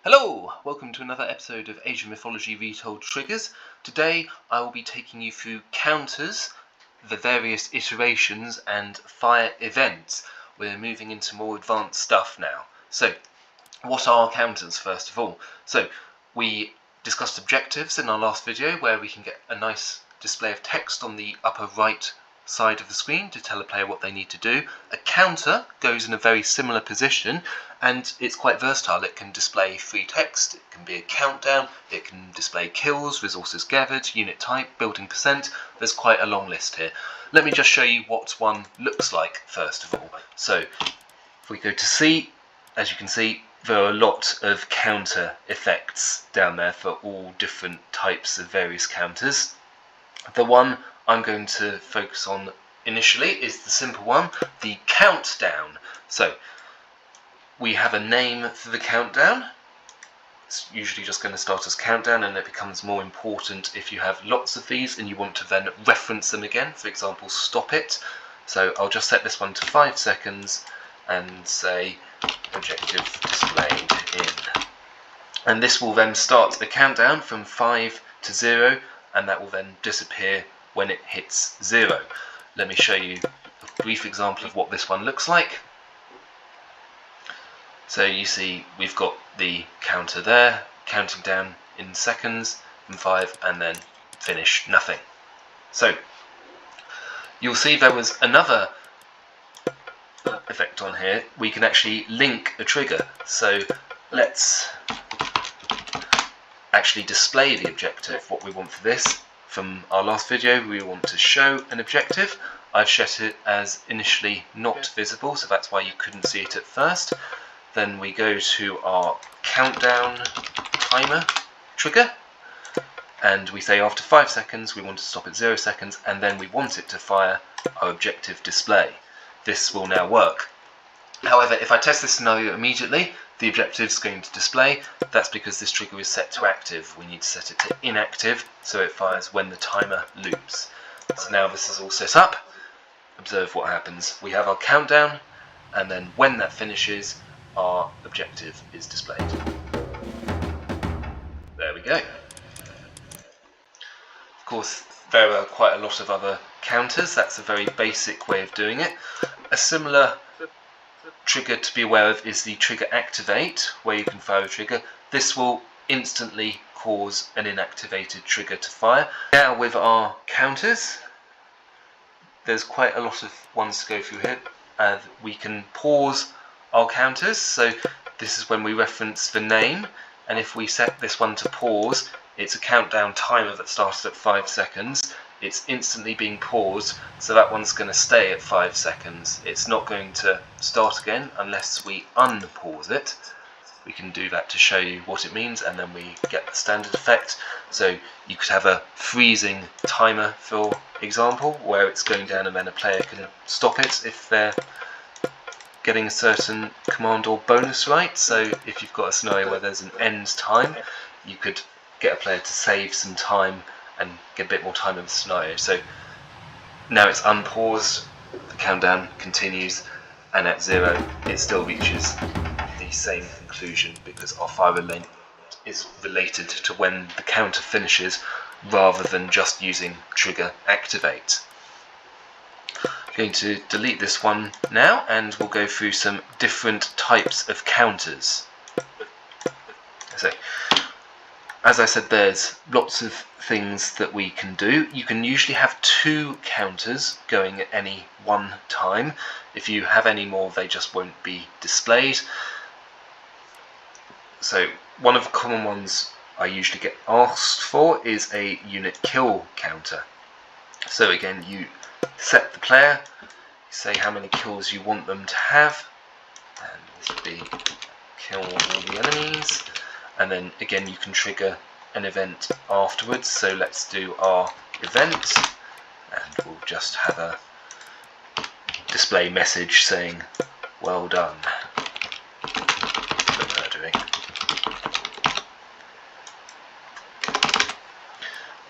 Hello! Welcome to another episode of Asian Mythology Retold Triggers. Today I will be taking you through counters, the various iterations and fire events. We're moving into more advanced stuff now. So, what are counters first of all? So, we discussed objectives in our last video where we can get a nice display of text on the upper right side of the screen to tell a player what they need to do. A counter goes in a very similar position and it's quite versatile. It can display free text, it can be a countdown, it can display kills, resources gathered, unit type, building percent. There's quite a long list here. Let me just show you what one looks like first of all. So if we go to C, as you can see, there are a lot of counter effects down there for all different types of various counters. The one I'm going to focus on initially is the simple one, the countdown. So we have a name for the countdown. It's usually just going to start as countdown, and it becomes more important if you have lots of these and you want to then reference them again. For example, stop it. So I'll just set this one to 5 seconds and say objective displayed in. And this will then start the countdown from 5 to 0, and that will then disappear when it hits 0. Let me show you a brief example of what this one looks like. So you see we've got the counter there, counting down in seconds from 5 and then finish nothing. So you'll see there was another effect on here. We can actually link a trigger. So let's actually display the objective, what we want for this. From our last video, we want to show an objective. I've set it as initially not visible, so that's why you couldn't see it at first. Then we go to our countdown timer trigger, and we say after 5 seconds we want to stop at 0 seconds, and then we want it to fire our objective display. This will now work. However, if I test this scenario immediately, the objective is going to display. That's because this trigger is set to active. We need to set it to inactive so it fires when the timer loops. So now this is all set up. Observe what happens. We have our countdown, and then when that finishes, our objective is displayed. There we go. Of course, there are quite a lot of other counters. That's a very basic way of doing it. A similar trigger to be aware of is the trigger activate, where you can fire a trigger. This will instantly cause an inactivated trigger to fire. Now with our counters, there's quite a lot of ones to go through here. We can pause our counters, so this is when we reference the name, and if we set this one to pause, it's a countdown timer that starts at 5 seconds. It's instantly being paused, so that one's going to stay at 5 seconds. It's not going to start again unless we unpause it. We can do that to show you what it means, and then we get the standard effect. So you could have a freezing timer, for example, where it's going down and then a player can stop it if they're getting a certain command or bonus right. So if you've got a scenario where there's an end time, you could get a player to save some time and get a bit more time in the scenario. So now it's unpaused, the countdown continues, and at 0 it still reaches the same conclusion because our fire length is related to when the counter finishes rather than just using trigger activate. I'm going to delete this one now, and we'll go through some different types of counters. So, as I said, there's lots of things that we can do. You can usually have 2 counters going at any one time. If you have any more, they just won't be displayed. So one of the common ones I usually get asked for is a unit kill counter. So again, you set the player, you say how many kills you want them to have, and this would be kill all the enemies. And then again you can trigger an event afterwards, so let's do our event, and we'll just have a display message saying well done for murdering.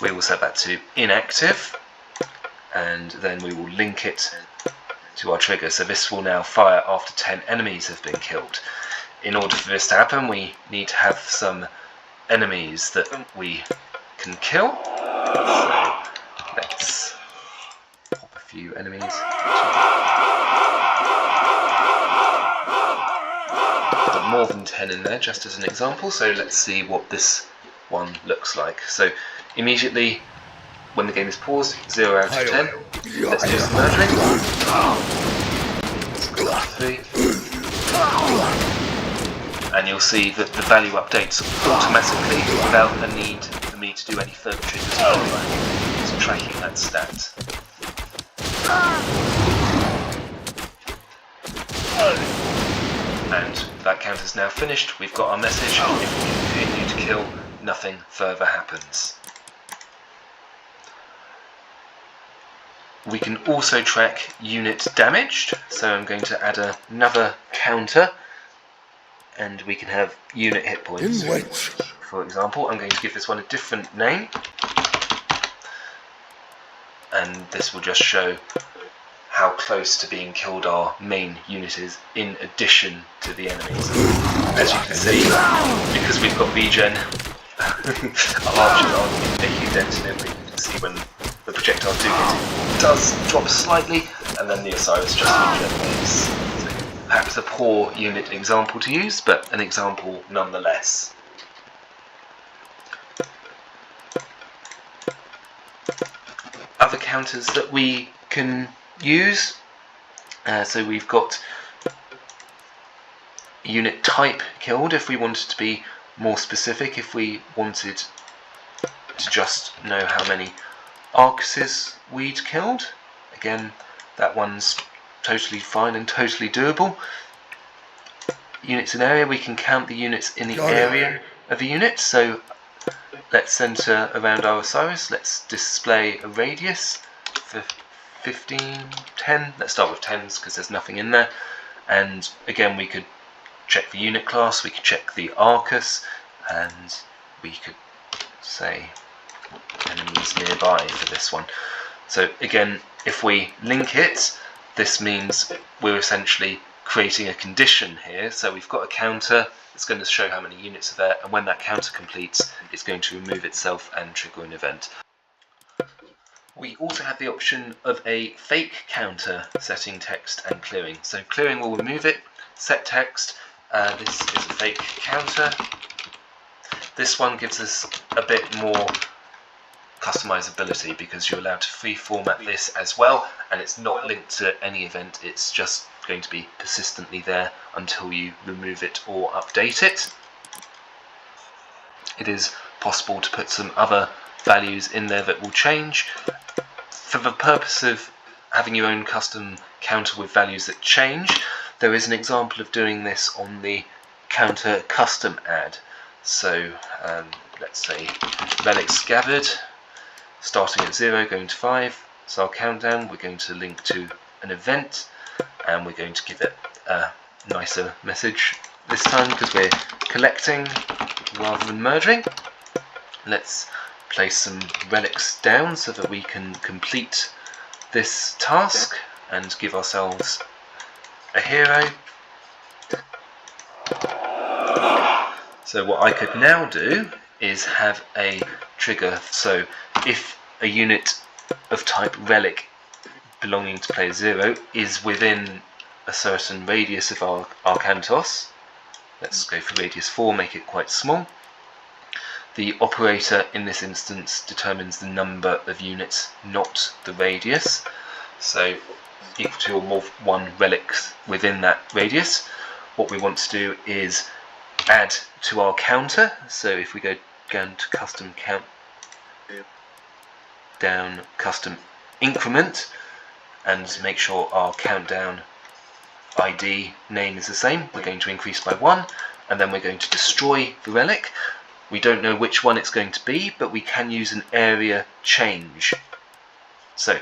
We will set that to inactive, and then we will link it to our trigger, so this will now fire after 10 enemies have been killed. in order for this to happen, we need to have some enemies that we can kill. So let's pop a few enemies. Put more than 10 in there just as an example, so let's see what this one looks like. So immediately when the game is paused, 0 out of 10. Let's do some murdering. Let's go to 3. And you'll see that the value updates automatically without the need for me to do any further triggers. Just tracking that stat. And that count is now finished. We've got our message. If we continue to kill, nothing further happens. We can also track unit damaged. So I'm going to add another counter, and we can have unit hit points. For example, I'm going to give this one a different name, and this will just show how close to being killed our main unit is, in addition to the enemies. As you can see, because we've got regen, our archers aren't making a dent in it, but you can see when the projectiles do hit it, it does drop slightly, and then the Osiris just regenerates. So perhaps a poor unit example to use, but an example nonetheless. Other counters that we can use, so we've got unit type killed if we wanted to be more specific, if we wanted to just know how many Arkantos we'd killed. Again, that one's totally fine and totally doable. Units in area, we can count the units in the area of a unit, so let's center around our Osiris, let's display a radius for 15, 10, let's start with 10s because there's nothing in there, and again we could check the unit class, we could check the Arcus, and we could say enemies nearby for this one. So again, if we link it, this means we're essentially creating a condition here, so we've got a counter that's going to show how many units are there, and when that counter completes, it's going to remove itself and trigger an event. We also have the option of a fake counter setting text and clearing. So clearing will remove it, set text, this is a fake counter. This one gives us a bit more customizability because you're allowed to free format this as well, and it's not linked to any event, it's just going to be persistently there until you remove it or update it. It is possible to put some other values in there that will change. For the purpose of having your own custom counter with values that change, there is an example of doing this on the counter custom add. So let's say relics gathered, starting at 0 going to 5, so our countdown, we're going to link to an event, and we're going to give it a nicer message this time because we're collecting rather than murdering. Let's place some relics down so that we can complete this task and give ourselves a hero. So what I could now do is have a trigger, so if a unit of type relic belonging to player 0 is within a certain radius of our Arkantos, let's go for radius 4, make it quite small. The operator in this instance determines the number of units, not the radius. So equal to or more 1 relic within that radius. What we want to do is add to our counter. So if we go down to custom count, down custom increment, and make sure our countdown ID name is the same, we're going to increase by 1, and then we're going to destroy the relic. We don't know which one it's going to be, but we can use an area change. So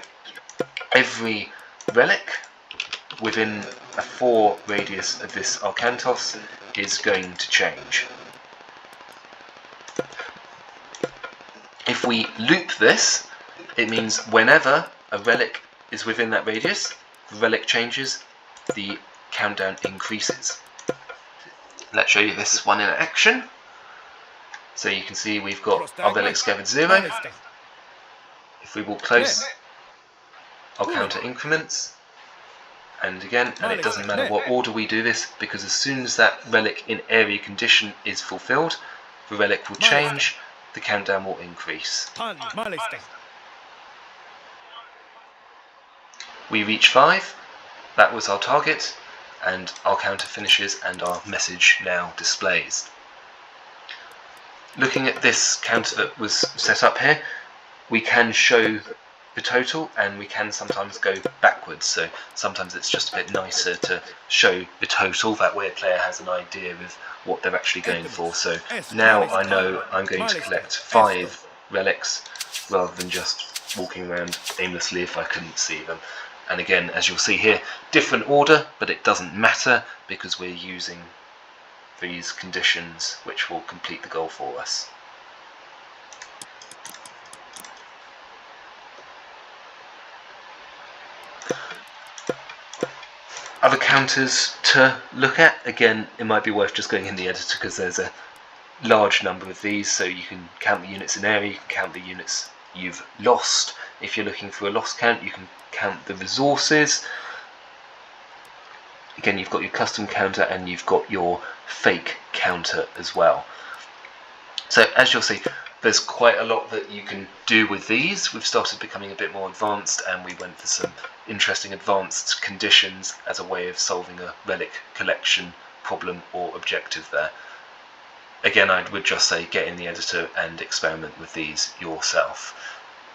every relic within a 4 radius of this Arkantos is going to change. If we loop this, it means whenever a relic is within that radius, the relic changes, the countdown increases. Let's show you this one in action. So you can see we've got our relics gathered 0. If we walk close, I'll counter increments. And again, and it doesn't matter what order we do this, because as soon as that relic in area condition is fulfilled, the relic will change, the countdown will increase. We reach 5, that was our target, and our counter finishes and our message now displays. Looking at this counter that was set up here, we can show the total and we can sometimes go backwards, so sometimes it's just a bit nicer to show the total, that way a player has an idea of what they're actually going for. So now I know I'm going to collect 5 relics rather than just walking around aimlessly if I couldn't see them. And again, as you'll see here, different order, but it doesn't matter because we're using these conditions which will complete the goal for us. Other counters to look at, again, it might be worth just going in the editor because there's a large number of these, so you can count the units in area, you can count the units you've lost. If you're looking for a loss count, you can count the resources. Again, you've got your custom counter and you've got your fake counter as well. So as you'll see, there's quite a lot that you can do with these. We've started becoming a bit more advanced and we went for some interesting advanced conditions as a way of solving a relic collection problem or objective there. Again, I would just say get in the editor and experiment with these yourself.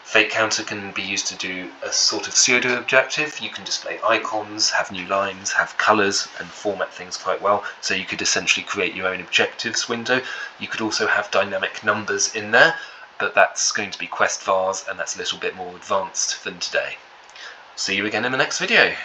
Fake counter can be used to do a sort of pseudo objective. You can display icons, have new lines, have colours and format things quite well, so you could essentially create your own objectives window. You could also have dynamic numbers in there, but that's going to be quest vars and that's a little bit more advanced than today. See you again in the next video.